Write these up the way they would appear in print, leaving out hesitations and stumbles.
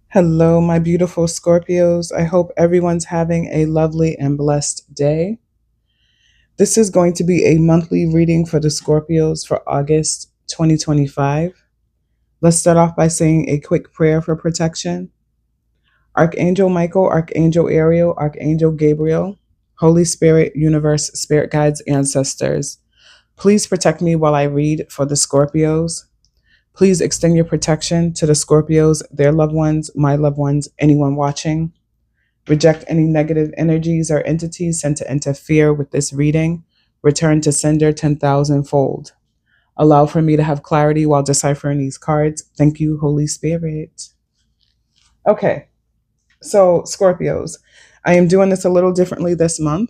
Hello, my beautiful Scorpios. I hope everyone's having a lovely and blessed day. This is going to be a monthly reading for the Scorpios for August 2025. Let's start off by saying a quick prayer for protection. Archangel Michael, Archangel Ariel, Archangel Gabriel, Holy Spirit, Universe, Spirit Guides, Ancestors. Please protect me while I read for the Scorpios. Please extend your protection to the Scorpios, their loved ones, anyone watching. Reject any negative energies or entities sent to interfere with this reading. Return to sender 10,000 fold. Allow for me to have clarity while deciphering these cards. Thank you, Holy Spirit. Okay, so Scorpios, I am doing this a little differently this month.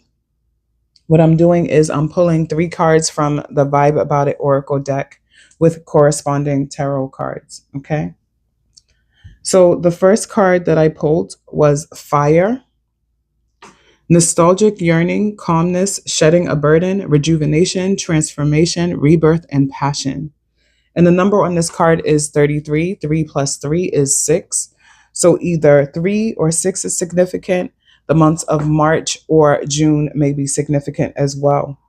What I'm doing is I'm pulling 3 cards from the Vibe About It Oracle deck with corresponding tarot cards. Okay, so the first card that I pulled was Fire. Nostalgic yearning, calmness, shedding a burden, rejuvenation, transformation, rebirth, and passion. And the number on this card is 33. 3 plus 3 is 6. So either 3 or 6 is significant. The months of March or June may be significant as well.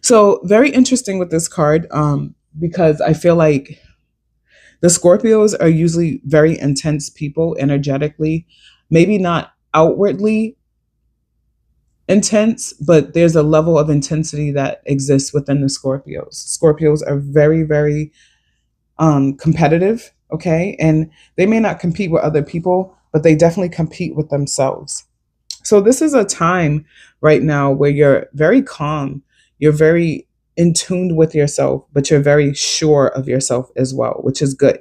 So very interesting with this card because I feel like the Scorpios are usually very intense people energetically, maybe not outwardly intense, but there's a level of intensity that exists within the Scorpios. Scorpios are very, very competitive, okay? And they may not compete with other people, but they definitely compete with themselves. So this is a time right now where you're very calm, you're very in tune with yourself, but you're very sure of yourself as well, which is good.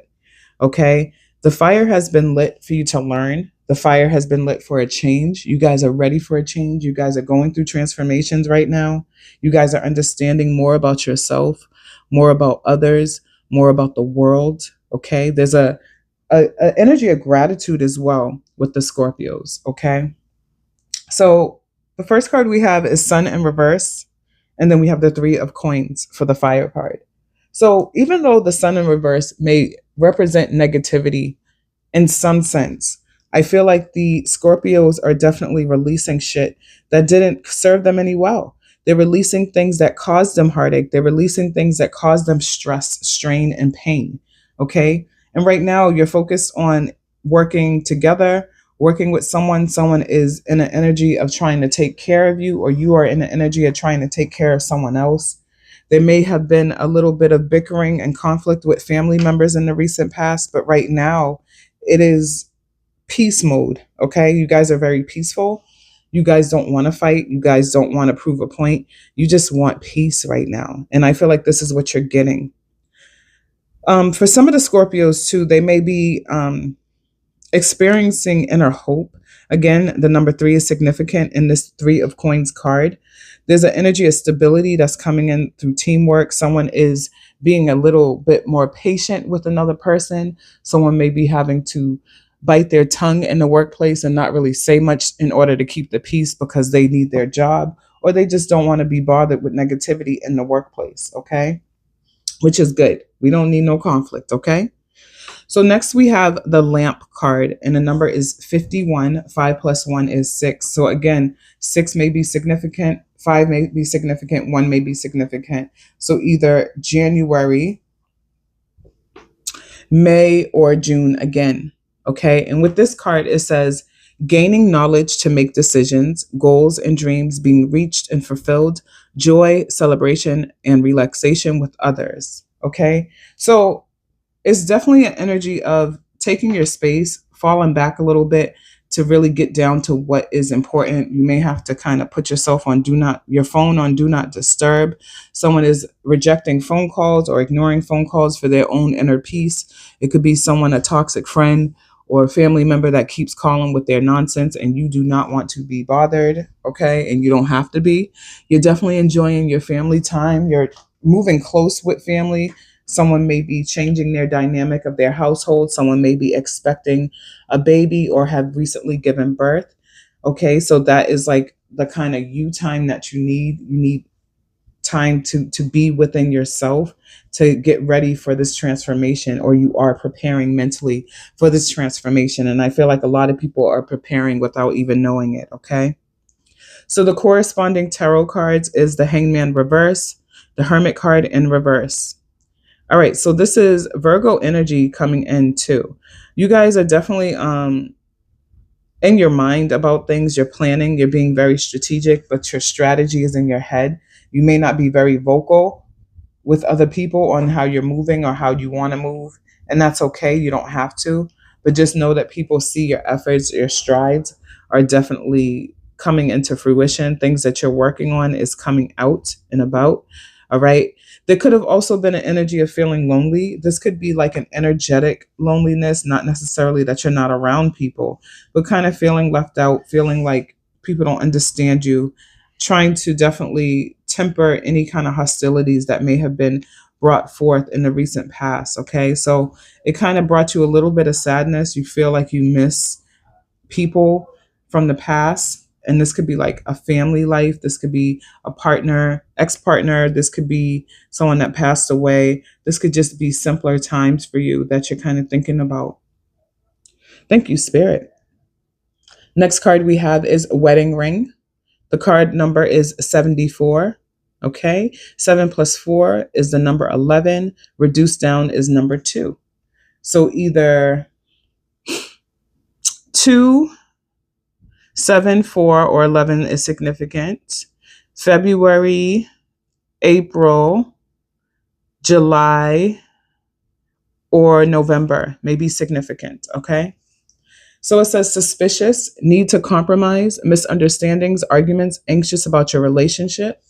Okay. The fire has been lit for you to learn. The fire has been lit for a change. You guys are ready for a change. You guys are going through transformations right now. You guys are understanding more about yourself, more about others, more about the world. Okay. There's a energy of gratitude as well with the Scorpios. Okay. So the first card we have is Sun in reverse. And then we have the 3 of coins for the fire card. So even though the Sun in reverse may represent negativity in some sense, I feel like the Scorpios are definitely releasing shit that didn't serve them any well. They're releasing things that caused them heartache. They're releasing things that caused them stress, strain, and pain. Okay. And right now you're focused on working together, working with someone. Someone is in an energy of trying to take care of you, or you are in an energy of trying to take care of someone else. There may have been a little bit of bickering and conflict with family members in the recent past, but right now it is peace mode. Okay. You guys are very peaceful. You guys don't want to fight. You guys don't want to prove a point. You just want peace right now. And I feel like this is what you're getting. For some of the Scorpios, too, they may be experiencing inner hope. Again, the number 3 is significant in this 3 of coins card. There's an energy of stability that's coming in through teamwork. Someone is being a little bit more patient with another person. Someone may be having to bite their tongue in the workplace and not really say much in order to keep the peace because they need their job, or they just don't want to be bothered with negativity in the workplace. Okay. Which is good. We don't need no conflict. Okay. So next we have the lamp card, and the number is 51. 5 plus 1 is 6. So again, 6 may be significant, 5 may be significant, 1 may be significant. So either January, May, or June again. Okay. And with this card, it says gaining knowledge to make decisions, goals and dreams being reached and fulfilled, joy, celebration, and relaxation with others. Okay. So it's definitely an energy of taking your space, falling back a little bit to really get down to what is important. You may have to kind of put yourself on your phone on do not disturb. Someone is rejecting phone calls or ignoring phone calls for their own inner peace. It could be someone, a toxic friend or a family member that keeps calling with their nonsense, and you do not want to be bothered. Okay. And you don't have to be. You're definitely enjoying your family time. You're moving close with family. Someone may be changing their dynamic of their household. Someone may be expecting a baby or have recently given birth. Okay, so that is like the kind of you time that you need. You need time to be within yourself to get ready for this transformation, or you are preparing mentally for this transformation. And I feel like a lot of people are preparing without even knowing it. Okay. So the corresponding tarot cards is the Hangman reverse, the Hermit card in reverse. All right, so this is Virgo energy coming in too. You guys are definitely in your mind about things. You're planning, you're being very strategic, but your strategy is in your head. You may not be very vocal with other people on how you're moving or how you want to move, and that's okay. You don't have to, but just know that people see your efforts, your strides are definitely coming into fruition. Things that you're working on is coming out and about. All right. There could have also been an energy of feeling lonely. This could be like an energetic loneliness, not necessarily that you're not around people, but kind of feeling left out, feeling like people don't understand you, trying to definitely temper any kind of hostilities that may have been brought forth in the recent past. Okay. So it kind of brought you a little bit of sadness. You feel like you miss people from the past. And this could be like a family life. This could be a partner, ex partner. This could be someone that passed away. This could just be simpler times for you that you're kind of thinking about. Thank you, Spirit. Next card we have is Wedding Ring. The card number is 74. Okay. 7 plus 4 is the number 11. Reduced down is number 2. So either 2, 7, 4, or 11 is significant. February, April, July, or November may be significant. Okay. So it says suspicious, need to compromise, misunderstandings, arguments, anxious about your relationship.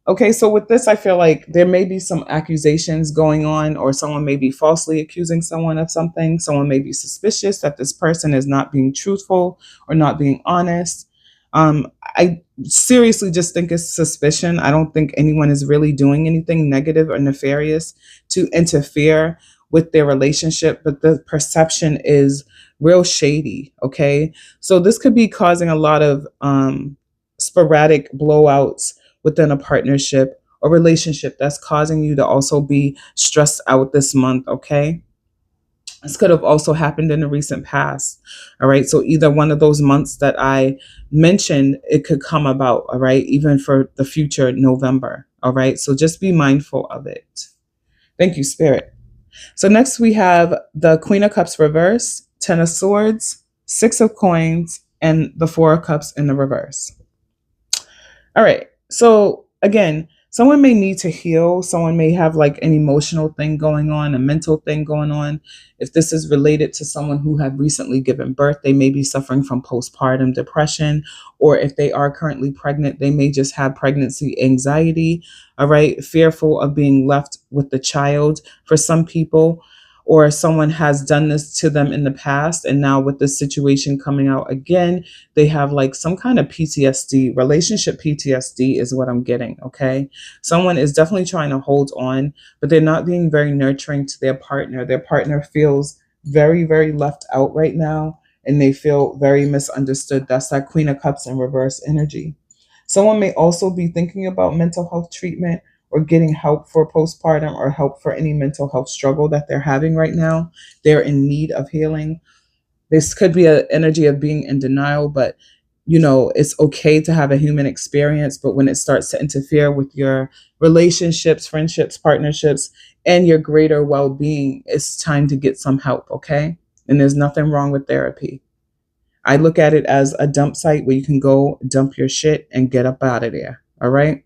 Okay, so with this, I feel like there may be some accusations going on, or someone may be falsely accusing someone of something. Someone may be suspicious that this person is not being truthful or not being honest. I seriously just think it's suspicion. I don't think anyone is really doing anything negative or nefarious to interfere with their relationship, but the perception is real shady. Okay, so this could be causing a lot of sporadic blowouts within a partnership or relationship that's causing you to also be stressed out this month. Okay. This could have also happened in the recent past. All right. So either one of those months that I mentioned, it could come about. All right. Even for the future November. All right. So just be mindful of it. Thank you, Spirit. So next we have the Queen of Cups reverse, 10 of Swords, 6 of Coins, and the 4 of Cups in the reverse. All right. So again, someone may need to heal. Someone may have like an emotional thing going on, a mental thing going on. If this is related to someone who had recently given birth, they may be suffering from postpartum depression. Or if they are currently pregnant, they may just have pregnancy anxiety. All right. Fearful of being left with the child for some people. Or someone has done this to them in the past, and now with this situation coming out again, they have like some kind of PTSD. Relationship PTSD is what I'm getting. Okay. Someone is definitely trying to hold on, but they're not being very nurturing to their partner. Their partner feels very, very left out right now, and they feel very misunderstood. That's that Queen of Cups in reverse energy. Someone may also be thinking about mental health treatment or getting help for postpartum or help for any mental health struggle that they're having right now. They're in need of healing. This could be an energy of being in denial, but it's okay to have a human experience. But when it starts to interfere with your relationships, friendships, partnerships, and your greater well being, it's time to get some help. Okay. And there's nothing wrong with therapy. I look at it as a dump site where you can go dump your shit and get up out of there. All right.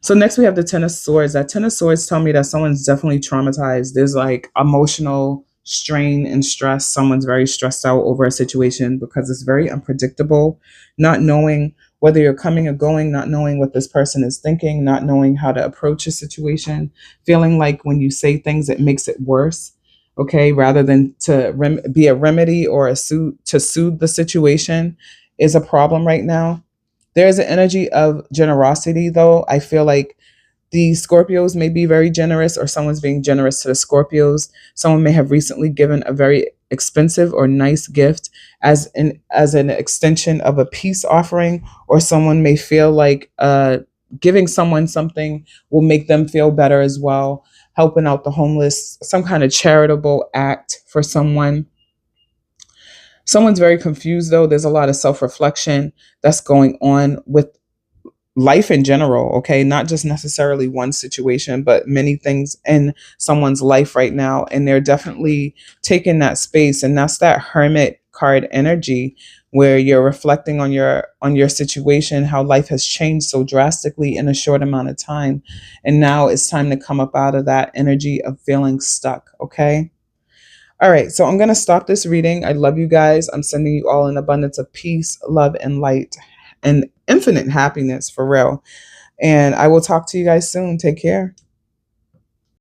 So next we have the Ten of Swords. That Ten of Swords tell me that someone's definitely traumatized. There's like emotional strain and stress. Someone's very stressed out over a situation because it's very unpredictable. Not knowing whether you're coming or going, not knowing what this person is thinking, not knowing how to approach a situation, feeling like when you say things, it makes it worse. Okay, rather than to be a remedy or to soothe the situation is a problem right now. There's an energy of generosity, though. I feel like the Scorpios may be very generous, or someone's being generous to the Scorpios. Someone may have recently given a very expensive or nice gift as an extension of a peace offering, or someone may feel like giving someone something will make them feel better as well. Helping out the homeless, some kind of charitable act for someone. Someone's very confused though. There's a lot of self reflection that's going on with life in general, okay? Not just necessarily one situation, but many things in someone's life right now. And they're definitely taking that space. And that's that hermit card energy where you're reflecting on your situation, how life has changed so drastically in a short amount of time. And now it's time to come up out of that energy of feeling stuck, okay? All right, so I'm going to stop this reading. I love you guys. I'm sending you all an abundance of peace, love, and light and infinite happiness for real. And I will talk to you guys soon. Take care.